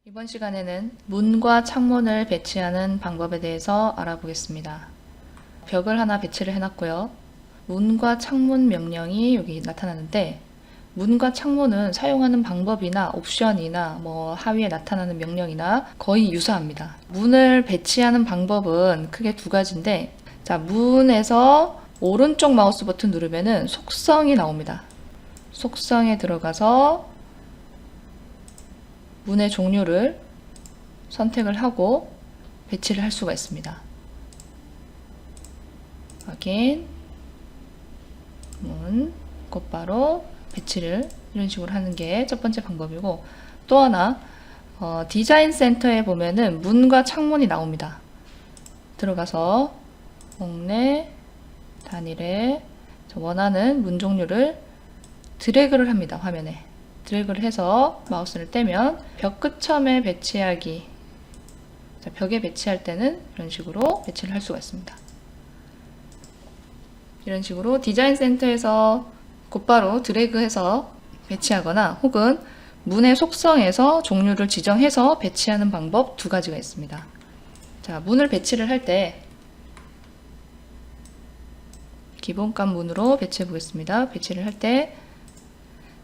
이번 시간에는 문과 창문을 배치하는 방법에 대해서 알아보겠습니다. 벽을 하나 배치를 해놨고요. 문과 창문 명령이 여기 나타나는데 문과 창문은 사용하는 방법이나 옵션이나 하위에 나타나는 명령이나 거의 유사합니다. 문을 배치하는 방법은 크게 두 가지인데, 자, 문에서 오른쪽 마우스 버튼 누르면은 속성이 나옵니다. 속성에 들어가서 문의 종류를 선택을 하고 배치를 할 수가 있습니다. 확인, 문, 곧바로 배치를 이런 식으로 하는 게 첫 번째 방법이고, 또 하나 디자인 센터에 보면은 문과 창문이 나옵니다. 들어가서 목내 단일에 원하는 문 종류를 드래그를 합니다. 화면에 드래그를 해서 마우스를 떼면 벽 끝점에 배치하기, 자, 벽에 배치할 때는 이런 식으로 배치를 할 수가 있습니다. 이런 식으로 디자인 센터에서 곧바로 드래그해서 배치하거나 혹은 문의 속성에서 종류를 지정해서 배치하는 방법 두 가지가 있습니다. 자, 문을 배치를 할 때 기본값 문으로 배치해 보겠습니다. 배치를 할 때,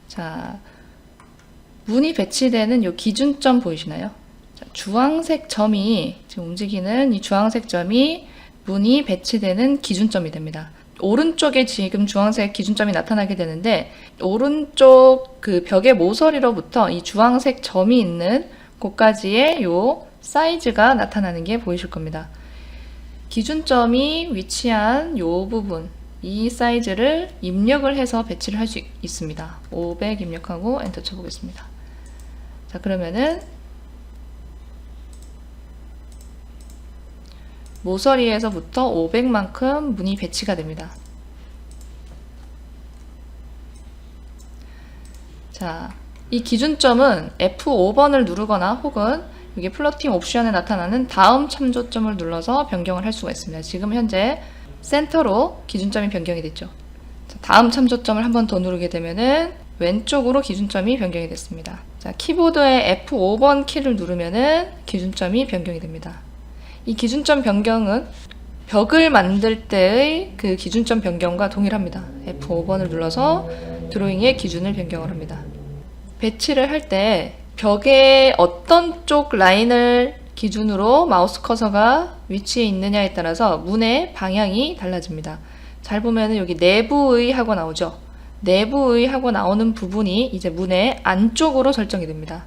자, 문이 배치되는 이 기준점 보이시나요? 자, 주황색 점이 지금 움직이는 이 주황색 점이 문이 배치되는 기준점이 됩니다. 오른쪽에 지금 주황색 기준점이 나타나게 되는데, 오른쪽 그 벽의 모서리로부터 이 주황색 점이 있는 곳까지의 요 사이즈가 나타나는 게 보이실 겁니다. 기준점이 위치한 요 부분, 이 사이즈를 입력을 해서 배치를 할 수 있습니다. 500 입력하고 엔터 쳐보겠습니다. 자, 그러면은 모서리에서부터 500만큼 문이 배치가 됩니다. 자, 이 기준점은 F5번을 누르거나 혹은 여기 플로팅 옵션에 나타나는 다음 참조점을 눌러서 변경을 할 수가 있습니다. 지금 현재 센터로 기준점이 변경이 됐죠. 자, 다음 참조점을 한 번 더 누르게 되면은 왼쪽으로 기준점이 변경이 됐습니다. 자, 키보드의 F5번 키를 누르면은 기준점이 변경이 됩니다. 이 기준점 변경은 벽을 만들 때의 그 기준점 변경과 동일합니다. F5번을 눌러서 드로잉의 기준을 변경을 합니다. 배치를 할 때 벽의 어떤 쪽 라인을 기준으로 마우스 커서가 위치해 있느냐에 따라서 문의 방향이 달라집니다. 잘 보면 여기 내부의 하고 나오죠. 내부의 하고 나오는 부분이 이제 문의 안쪽으로 설정이 됩니다.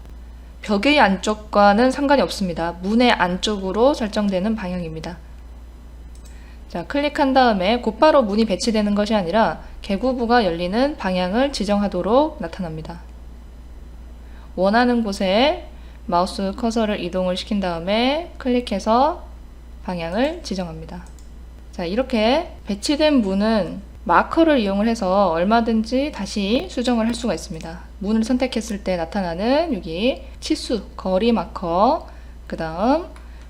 벽의 안쪽과는 상관이 없습니다. 문의 안쪽으로 설정되는 방향입니다. 자, 클릭한 다음에 곧바로 문이 배치되는 것이 아니라 개구부가 열리는 방향을 지정하도록 나타납니다. 원하는 곳에 마우스 커서를 이동을 시킨 다음에 클릭해서 방향을 지정합니다. 자, 이렇게 배치된 문은 마커를 이용을 해서 얼마든지 다시 수정을 할 수가 있습니다. 문을 선택했을 때 나타나는 여기 치수, 거리 마커, 그 다음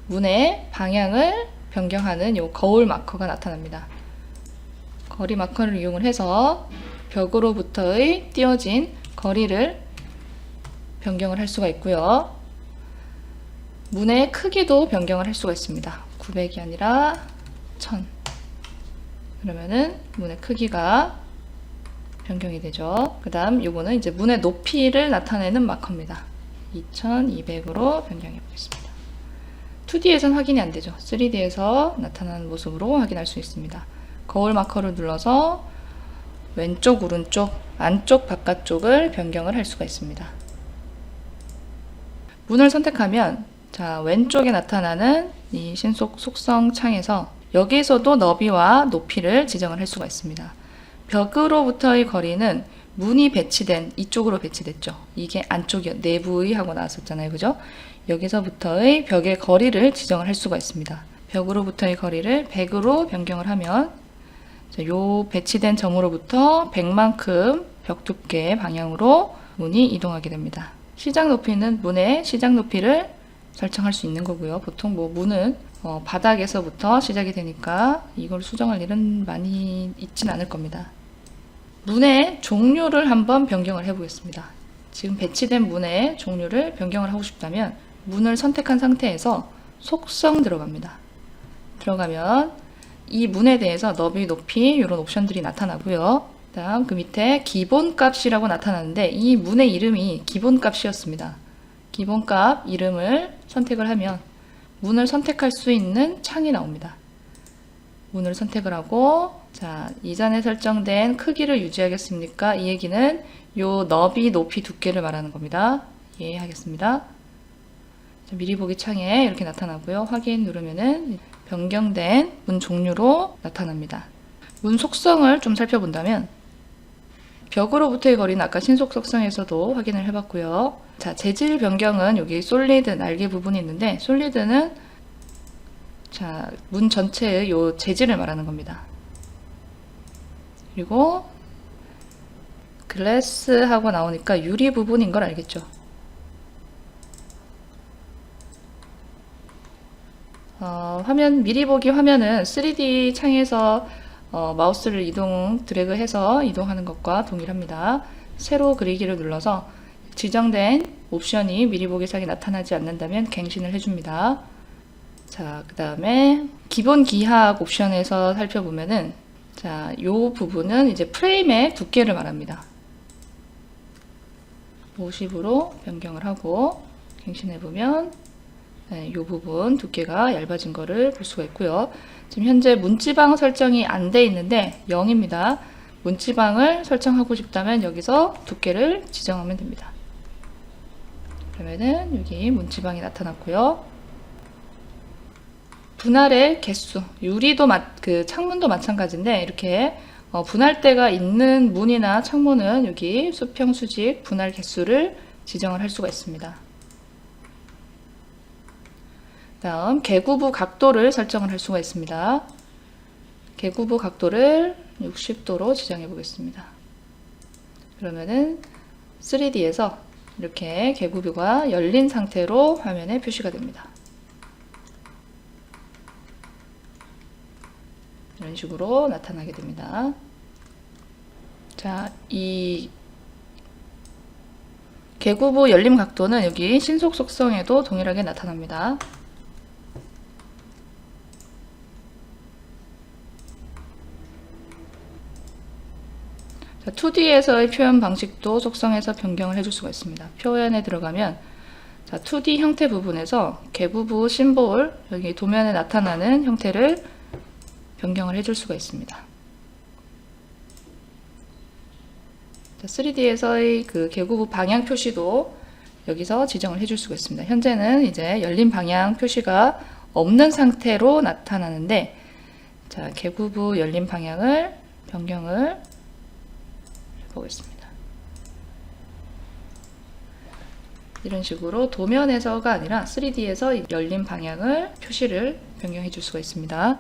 문의 방향을 변경하는 요 거울 마커가 나타납니다. 거리 마커를 이용을 해서 벽으로부터의 띄어진 거리를 변경을 할 수가 있고요. 문의 크기도 변경을 할 수가 있습니다. 900이 아니라 1000. 그러면은 문의 크기가 변경이 되죠. 그 다음 요거는 이제 문의 높이를 나타내는 마커입니다. 2200으로 변경해 보겠습니다. 2D에선 확인이 안 되죠. 3D에서 나타나는 모습으로 확인할 수 있습니다. 거울 마커를 눌러서 왼쪽, 오른쪽, 안쪽, 바깥쪽을 변경을 할 수가 있습니다. 문을 선택하면, 자, 왼쪽에 나타나는 이 신속 속성 창에서 여기에서도 너비와 높이를 지정을 할 수가 있습니다. 벽으로부터의 거리는 문이 배치된 이쪽으로 배치됐죠. 이게 안쪽이요, 내부의 하고 나왔었잖아요. 그죠? 여기서부터의 벽의 거리를 지정을 할 수가 있습니다. 벽으로부터의 거리를 100으로 변경을 하면, 자, 요 배치된 점으로부터 100만큼 벽 두께 방향으로 문이 이동하게 됩니다. 시작 높이는 문의 시작 높이를 설정할 수 있는 거고요. 보통 문은 바닥에서부터 시작이 되니까 이걸 수정할 일은 많이 있진 않을 겁니다. 문의 종류를 한번 변경을 해 보겠습니다. 지금 배치된 문의 종류를 변경을 하고 싶다면 문을 선택한 상태에서 속성 들어갑니다. 들어가면 이 문에 대해서 너비, 높이 이런 옵션들이 나타나고요. 다음 그 밑에 기본값이라고 나타나는데 이 문의 이름이 기본값이었습니다. 기본값 이름을 선택을 하면 문을 선택할 수 있는 창이 나옵니다. 문을 선택을 하고, 자, 이전에 설정된 크기를 유지하겠습니까? 이 얘기는 요 너비, 높이, 두께를 말하는 겁니다. 이해하겠습니다. 자, 미리 보기 창에 이렇게 나타나고요. 확인 누르면은 변경된 문 종류로 나타납니다. 문 속성을 좀 살펴본다면 벽으로부터의 거리는 아까 신속 속성에서도 확인을 해봤고요. 자, 재질 변경은 여기 솔리드 날개 부분이 있는데 솔리드는 자, 문 전체의 요 재질을 말하는 겁니다. 그리고 글래스 하고 나오니까 유리 부분인 걸 알겠죠. 화면 미리 보기 화면은 3D 창에서 마우스를 드래그해서 이동하는 것과 동일합니다. 세로 그리기를 눌러서 지정된 옵션이 미리 보기 창에 나타나지 않는다면 갱신을 해줍니다. 자, 그 다음에 기본 기하학 옵션에서 살펴보면은 자, 요 부분은 이제 프레임의 두께를 말합니다. 50으로 변경을 하고 갱신해보면 네, 이 부분 두께가 얇아진 거를 볼 수가 있고요. 지금 현재 문지방 설정이 안 돼 있는데 0입니다. 문지방을 설정하고 싶다면 여기서 두께를 지정하면 됩니다. 그러면은 여기 문지방이 나타났고요. 분할의 개수, 유리도 그 창문도 마찬가지인데 이렇게 분할대가 있는 문이나 창문은 여기 수평, 수직, 분할 개수를 지정을 할 수가 있습니다. 다음 개구부 각도를 설정을 할 수가 있습니다. 개구부 각도를 60도로 지정해 보겠습니다. 그러면은 3D에서 이렇게 개구부가 열린 상태로 화면에 표시가 됩니다. 이런 식으로 나타나게 됩니다. 자, 이 개구부 열림 각도는 여기 신속 속성에도 동일하게 나타납니다. 자, 2D에서의 표현 방식도 속성에서 변경을 해줄 수가 있습니다. 표현에 들어가면 자, 2D 형태 부분에서 개구부 심볼 여기 도면에 나타나는 형태를 변경을 해줄 수가 있습니다. 3D에서의 그 개구부 방향 표시도 여기서 지정을 해줄 수가 있습니다. 현재는 이제 열린 방향 표시가 없는 상태로 나타나는데, 자, 개구부 열린 방향을 변경을 해보겠습니다. 이런 식으로 도면에서가 아니라 3D에서 열린 방향을 표시를 변경해 줄 수가 있습니다.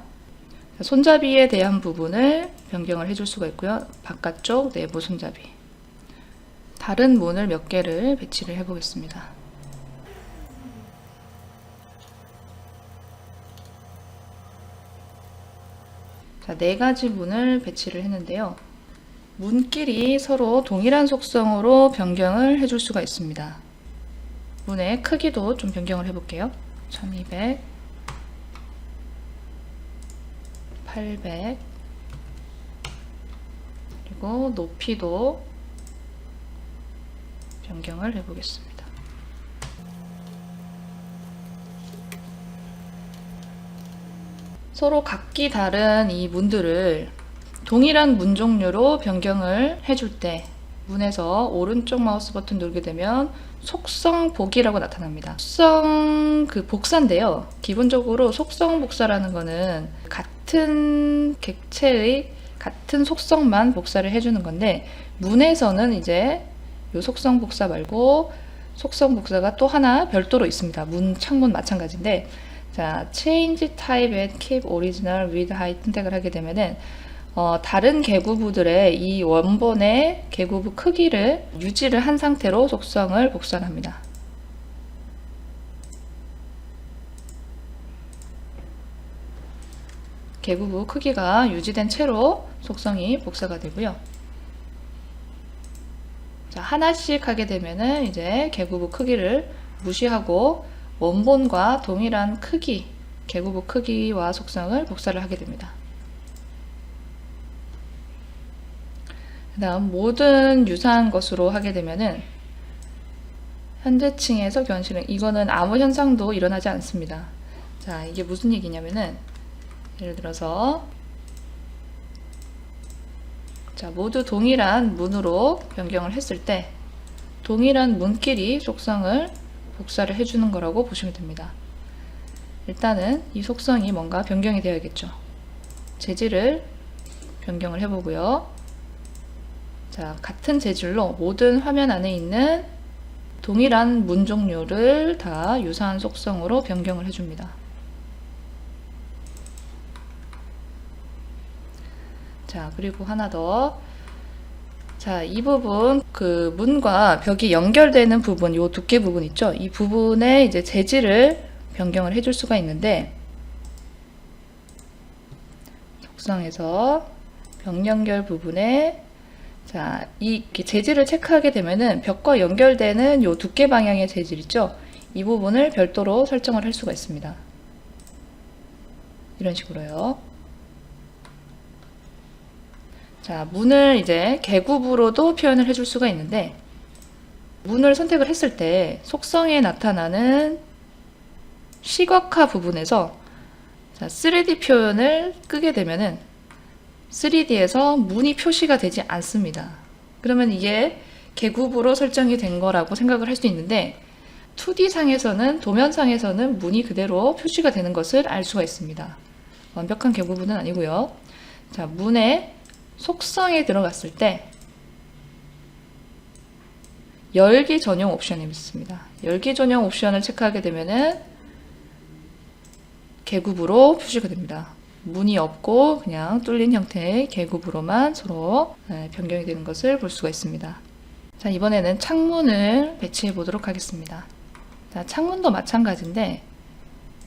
손잡이에 대한 부분을 변경을 해줄 수가 있고요. 바깥쪽 내부 손잡이. 다른 문을 몇 개를 배치를 해보겠습니다. 자, 4가지 문을 배치를 했는데요. 문끼리 서로 동일한 속성으로 변경을 해줄 수가 있습니다. 문의 크기도 좀 변경을 해볼게요. 1200, 800, 그리고 높이도 변경을 해보겠습니다. 서로 각기 다른 이 문들을 동일한 문 종류로 변경을 해줄 때 문에서 오른쪽 마우스 버튼 누르게 되면 속성 보기라고 나타납니다. 속성 그 복사인데요. 기본적으로 속성 복사라는 거는 같은 객체의 같은 속성만 복사를 해주는 건데, 문에서는 이제 이 속성 복사 말고 속성 복사가 또 하나 별도로 있습니다. 문, 창문 마찬가지인데, 자, Change Type and Keep Original with Height 선택을 하게 되면은 다른 개구부들의 이 원본의 개구부 크기를 유지를 한 상태로 속성을 복사를 합니다. 개구부 크기가 유지된 채로 속성이 복사가 되고요. 자, 하나씩 하게 되면은 이제 개구부 크기를 무시하고 원본과 동일한 크기, 개구부 크기와 속성을 복사를 하게 됩니다. 그 다음 모든 유사한 것으로 하게 되면은 현재층에서 견실은 이거는 아무 현상도 일어나지 않습니다. 자, 이게 무슨 얘기냐면은 예를 들어서 자, 모두 동일한 문으로 변경을 했을 때 동일한 문끼리 속성을 복사를 해주는 거라고 보시면 됩니다. 일단은 이 속성이 뭔가 변경이 되어야겠죠. 재질을 변경을 해보고요. 자, 같은 재질로 모든 화면 안에 있는 동일한 문 종류를 다 유사한 속성으로 변경을 해줍니다. 자, 그리고 하나 더. 자, 이 부분, 그 문과 벽이 연결되는 부분, 요 두께 부분 있죠? 이 부분에 이제 재질을 변경을 해줄 수가 있는데, 속성에서 벽 연결 부분에 자, 이 재질을 체크하게 되면은 벽과 연결되는 요 두께 방향의 재질 있죠? 이 부분을 별도로 설정을 할 수가 있습니다. 이런 식으로요. 자, 문을 이제 개굽으로도 표현을 해줄 수가 있는데, 문을 선택을 했을 때 속성에 나타나는 시각화 부분에서 자, 3D 표현을 끄게 되면은 3D에서 문이 표시가 되지 않습니다. 그러면 이게 개굽으로 설정이 된 거라고 생각을 할 수 있는데 2D 상에서는 도면상에서는 문이 그대로 표시가 되는 것을 알 수가 있습니다. 완벽한 개굽은 아니고요. 자, 문의 속성에 들어갔을 때 열기 전용 옵션이 있습니다. 열기 전용 옵션을 체크하게 되면은 개굽으로 표시가 됩니다. 문이 없고 그냥 뚫린 형태의 개굽으로만 서로 변경이 되는 것을 볼 수가 있습니다. 자, 이번에는 창문을 배치해 보도록 하겠습니다. 자, 창문도 마찬가지인데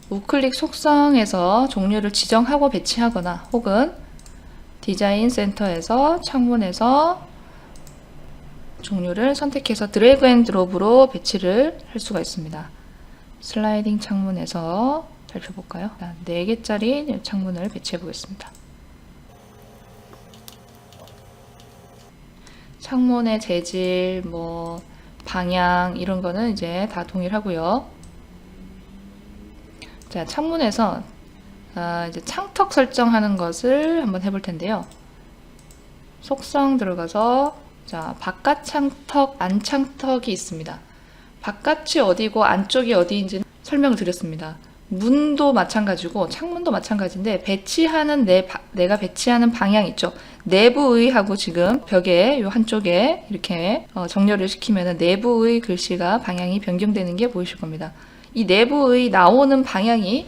우클릭 속성에서 종류를 지정하고 배치하거나 혹은 디자인 센터에서 창문에서 종류를 선택해서 드래그 앤 드롭으로 배치를 할 수가 있습니다. 슬라이딩 창문에서 살펴볼까요? 4개짜리 창문을 배치해 보겠습니다. 창문의 재질, 방향 이런 거는 이제 다 동일하고요. 자, 창문에서 이제 창턱 설정하는 것을 한번 해볼 텐데요. 속성 들어가서 자, 바깥 창턱, 안 창턱이 있습니다. 바깥이 어디고 안쪽이 어디인지는 설명을 드렸습니다. 문도 마찬가지고 창문도 마찬가지인데 배치하는 내가 배치하는 방향 있죠. 내부의 하고 지금 벽에 요 한쪽에 이렇게 정렬을 시키면 내부의 글씨가 방향이 변경되는 게 보이실 겁니다. 이 내부의 나오는 방향이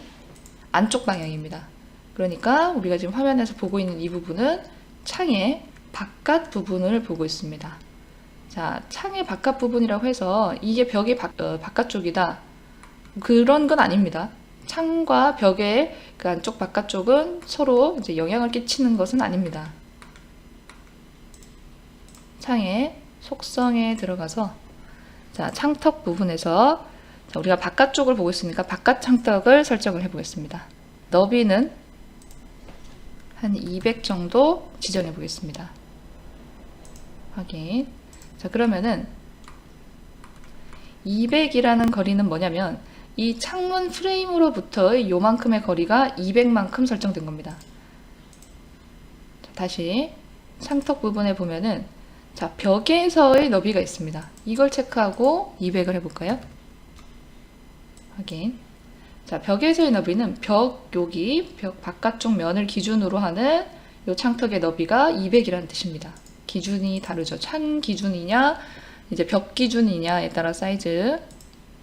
안쪽 방향입니다. 그러니까 우리가 지금 화면에서 보고 있는 이 부분은 창의 바깥 부분을 보고 있습니다. 자, 창의 바깥 부분이라고 해서 이게 벽의 바깥쪽이다. 그런 건 아닙니다. 창과 벽의 그 안쪽 바깥쪽은 서로 이제 영향을 끼치는 것은 아닙니다. 창의 속성에 들어가서 자, 창턱 부분에서 자, 우리가 바깥쪽을 보고 있으니까 바깥 창턱을 설정을 해 보겠습니다. 너비는 한 200 정도 지정해 보겠습니다. 확인. 자, 그러면은 200이라는 거리는 뭐냐면 이 창문 프레임으로부터의 요만큼의 거리가 200만큼 설정된 겁니다. 자, 다시 창턱 부분에 보면은 자, 벽에서의 너비가 있습니다. 이걸 체크하고 200을 해볼까요? 확인. 자, 벽에서의 너비는 벽 바깥쪽 면을 기준으로 하는 요 창턱의 너비가 200이라는 뜻입니다. 기준이 다르죠. 창 기준이냐, 이제 벽 기준이냐에 따라 사이즈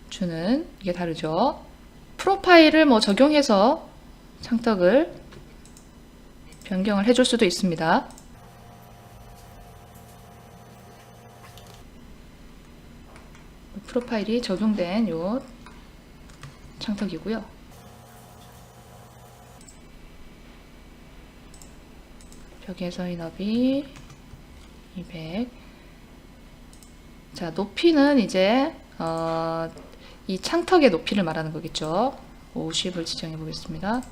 주는 이게 다르죠. 프로파일을 적용해서 창턱을 변경을 해줄 수도 있습니다. 프로파일이 적용된 요 창턱이고요. 벽에서의 너비 200. 자, 높이는 이제 이 창턱의 높이를 말하는 거겠죠. 50을 지정해 보겠습니다.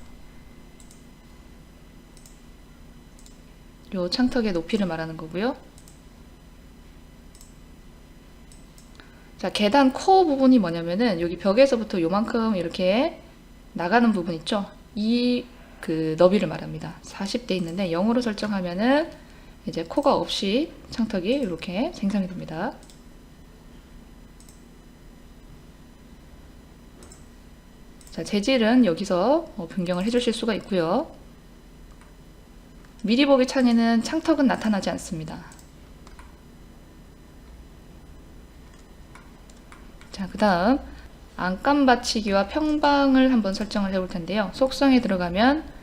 요 창턱의 높이를 말하는 거고요. 자, 계단 코어 부분이 뭐냐면은 여기 벽에서부터 요만큼 이렇게 나가는 부분 있죠. 이 그 너비를 말합니다. 40대 있는데 0으로 설정하면은 이제 코가 없이 창턱이 이렇게 생성이 됩니다. 자, 재질은 여기서 변경을 해주실 수가 있고요. 미리 보기 창에는 창턱은 나타나지 않습니다. 자, 그 다음 안감 받치기와 평방을 한번 설정을 해볼 텐데요. 속성에 들어가면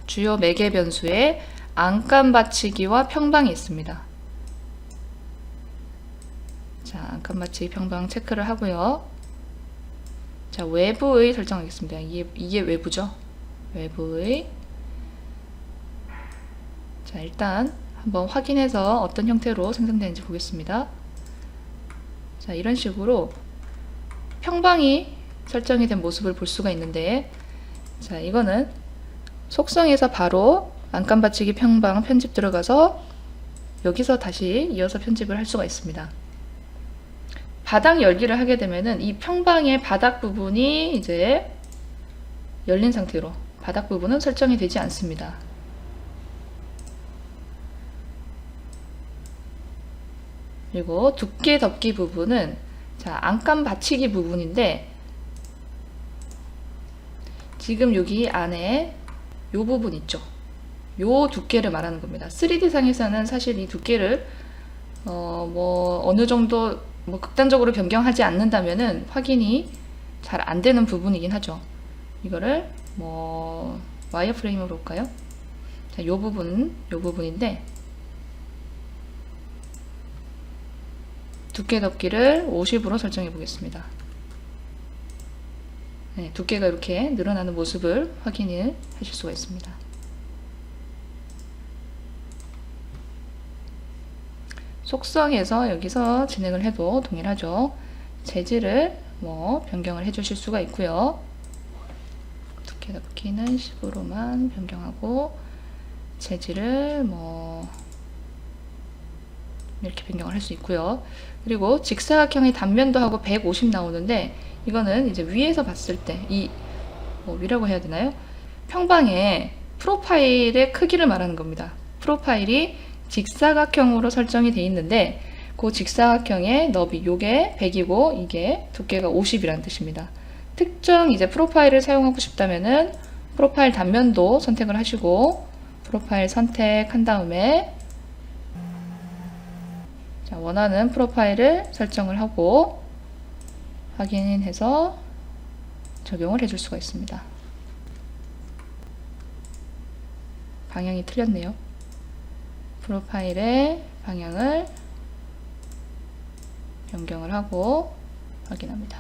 주요 매개 변수에 안감 받치기와 평방이 있습니다. 자, 안감 받치기 평방 체크를 하고요. 자, 외부의 설정하겠습니다. 이게 외부죠. 외부의. 자, 일단 한번 확인해서 어떤 형태로 생성되는지 보겠습니다. 자, 이런 식으로 평방이 설정이 된 모습을 볼 수가 있는데, 자, 이거는 속성에서 바로 안감 받치기 평방 편집 들어가서 여기서 다시 이어서 편집을 할 수가 있습니다. 바닥 열기를 하게 되면은 이 평방의 바닥 부분이 이제 열린 상태로 바닥 부분은 설정이 되지 않습니다. 그리고 두께 덮기 부분은 자, 안감 받치기 부분인데 지금 여기 안에 요 부분 있죠. 요 두께를 말하는 겁니다. 3D상에서는 사실 이 두께를 어느 정도 극단적으로 변경하지 않는다면은 확인이 잘 안 되는 부분이긴 하죠. 이거를 와이어프레임으로 볼까요? 자, 요 부분인데 두께 덮기를 50으로 설정해 보겠습니다. 네, 두께가 이렇게 늘어나는 모습을 확인을 하실 수가 있습니다. 속성에서 여기서 진행을 해도 동일하죠. 재질을 변경을 해 주실 수가 있고요. 두께 덮기는 10으로만 변경하고 재질을 이렇게 변경을 할 수 있고요. 그리고 직사각형의 단면도 하고 150 나오는데 이거는 이제 위에서 봤을 때 위라고 해야 되나요? 평방의 프로파일의 크기를 말하는 겁니다. 프로파일이 직사각형으로 설정이 되어 있는데 그 직사각형의 너비 요게 100이고 이게 두께가 50이라는 뜻입니다. 특정 이제 프로파일을 사용하고 싶다면은 프로파일 단면도 선택을 하시고 프로파일 선택한 다음에 자, 원하는 프로파일을 설정을 하고 확인해서 적용을 해줄 수가 있습니다. 방향이 틀렸네요. 프로파일의 방향을 변경을 하고 확인합니다.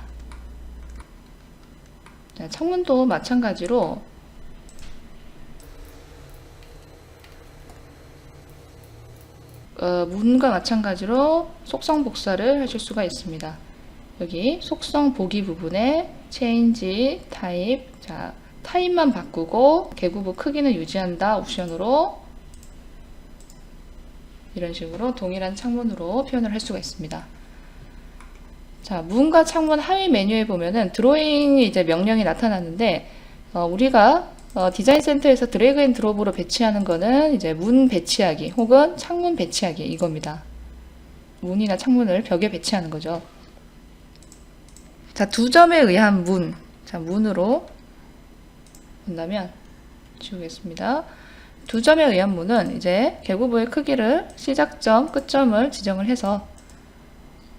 자, 창문도 마찬가지로 문과 마찬가지로 속성 복사를 하실 수가 있습니다. 여기 속성 보기 부분에 체인지 타입, 자, 타입만 바꾸고 개구부 크기는 유지한다 옵션으로 이런 식으로 동일한 창문으로 표현을 할 수가 있습니다. 자, 문과 창문 하위 메뉴에 보면은 드로잉 이제 명령이 나타나는데 우리가 디자인 센터에서 드래그 앤 드롭으로 배치하는 거는 이제 문 배치하기 혹은 창문 배치하기 이겁니다. 문이나 창문을 벽에 배치하는 거죠. 자, 두 점에 의한 문. 자, 문으로 본다면 지우겠습니다. 두 점에 의한 문은 이제 개구부의 크기를 시작점, 끝점을 지정을 해서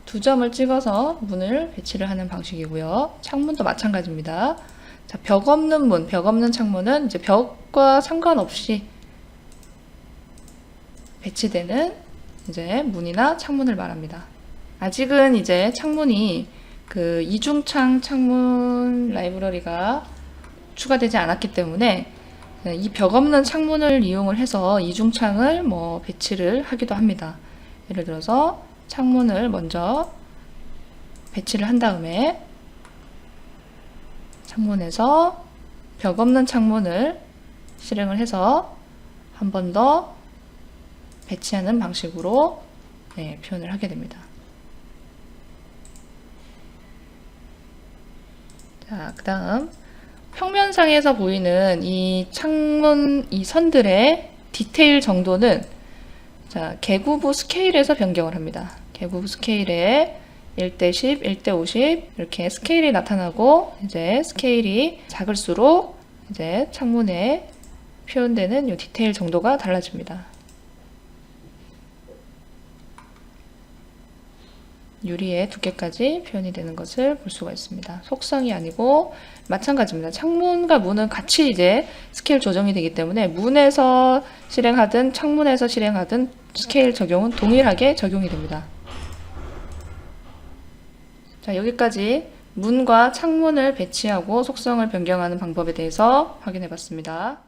두 점을 찍어서 문을 배치를 하는 방식이고요. 창문도 마찬가지입니다. 자, 벽 없는 문, 벽 없는 창문은 이제 벽과 상관없이 배치되는 이제 문이나 창문을 말합니다. 아직은 이제 창문이 그 이중창 창문 라이브러리가 추가되지 않았기 때문에 이 벽 없는 창문을 이용을 해서 이중창을 배치를 하기도 합니다. 예를 들어서 창문을 먼저 배치를 한 다음에 창문에서 벽 없는 창문을 실행을 해서 한 번 더 배치하는 방식으로 표현을 하게 됩니다. 자, 그 다음 평면상에서 보이는 이 창문 이 선들의 디테일 정도는 자, 개구부 스케일에서 변경을 합니다. 개구부 스케일에 1:10, 1:50 이렇게 스케일이 나타나고 이제 스케일이 작을수록 이제 창문에 표현되는 이 디테일 정도가 달라집니다. 유리의 두께까지 표현이 되는 것을 볼 수가 있습니다. 속성이 아니고 마찬가지입니다. 창문과 문은 같이 이제 스케일 조정이 되기 때문에 문에서 실행하든 창문에서 실행하든 스케일 적용은 동일하게 적용이 됩니다. 자, 여기까지 문과 창문을 배치하고 속성을 변경하는 방법에 대해서 확인해 봤습니다.